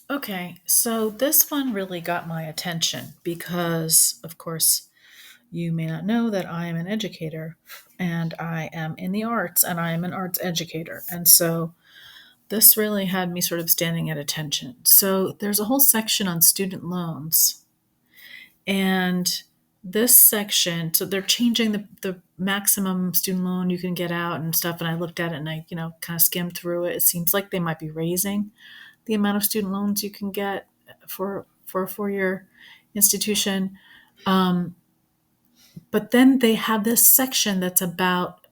Okay, so this one really got my attention because, of course, you may not know that I am an educator and I am in the arts and I am an arts educator. And so this really had me sort of standing at attention. So there's a whole section on student loans. And this section, so they're changing the maximum student loan you can get out and stuff. And I looked at it and I, kind of skimmed through it. It seems like they might be raising the amount of student loans you can get for a 4-year institution. Um, but then they have this section that's about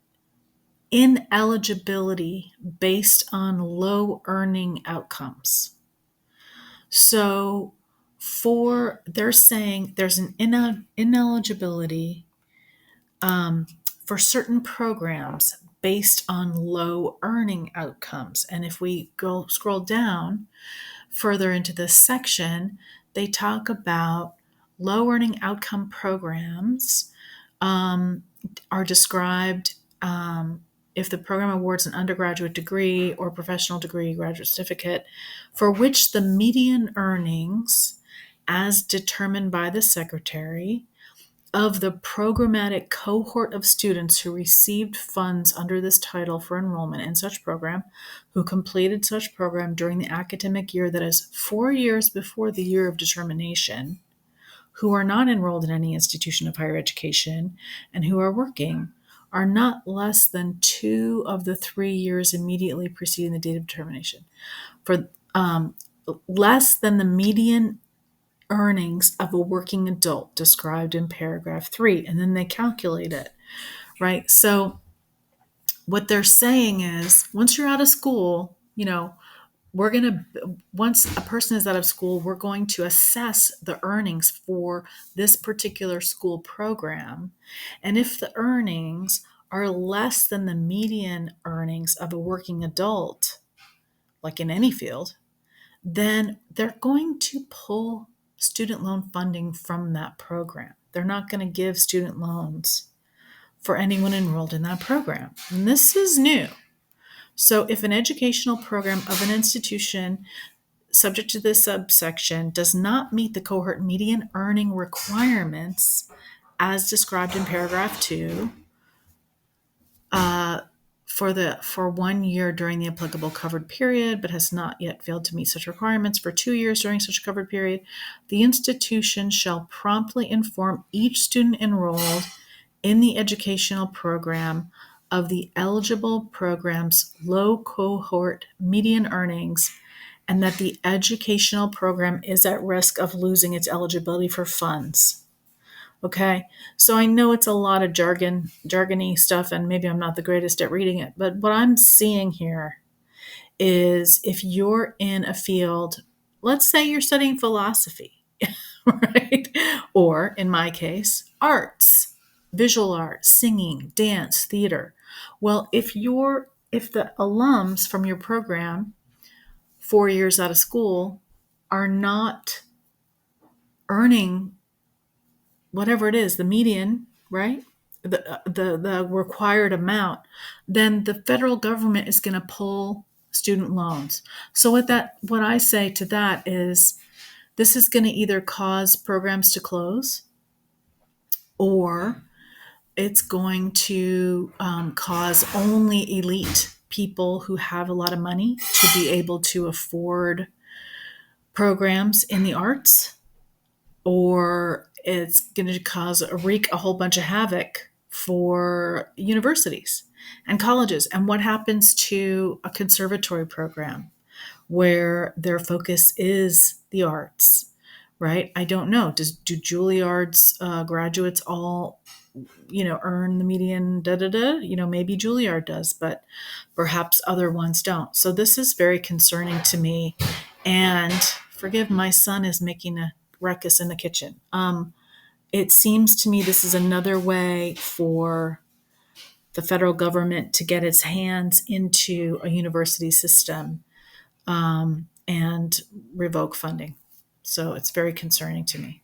ineligibility based on low earning outcomes. So they're saying there's an ineligibility um, for certain programs based on low earning outcomes. And if we go scroll down further into this section, they talk about low earning outcome programs are described if the program awards an undergraduate degree or professional degree, graduate certificate, for which the median earnings, as determined by the secretary, of the programmatic cohort of students who received funds under this title for enrollment in such program, who completed such program during the academic year that is 4 years before the year of determination, who are not enrolled in any institution of higher education, and who are working, are not less than 2 of the 3 years immediately preceding the date of determination. For less than the median earnings of a working adult described in paragraph 3, and then they calculate it, right? So what they're saying is once you're out of school, once a person is out of school, we're going to assess the earnings for this particular school program. And if the earnings are less than the median earnings of a working adult, like in any field, then they're going to pull student loan funding from that program. They're not going to give student loans for anyone enrolled in that program. And this is new. So if an educational program of an institution subject to this subsection does not meet the cohort median earning requirements as described in paragraph 2, for 1 year during the applicable covered period, but has not yet failed to meet such requirements for 2 years during such a covered period, the institution shall promptly inform each student enrolled in the educational program of the eligible program's low cohort median earnings, and that the educational program is at risk of losing its eligibility for funds. Okay, so I know it's a lot of jargony stuff, and maybe I'm not the greatest at reading it, but what I'm seeing here is if you're in a field, let's say you're studying philosophy, right? Or in my case, arts, visual art, singing, dance, theater. Well, if the alums from your program 4 years out of school are not earning whatever it is, the median, right? The required amount, then the federal government is going to pull student loans. So what I say to that is this is going to either cause programs to close, or it's going to cause only elite people who have a lot of money to be able to afford programs in the arts, or it's going to wreak a whole bunch of havoc for universities and colleges. And what happens to a conservatory program where their focus is the arts, right? I don't know. Do Juilliard's graduates all, earn the median da da da? Maybe Juilliard does, but perhaps other ones don't. So this is very concerning to me. And forgive, my son is making a ruckus in the kitchen. It seems to me this is another way for the federal government to get its hands into a university system and revoke funding. So it's very concerning to me.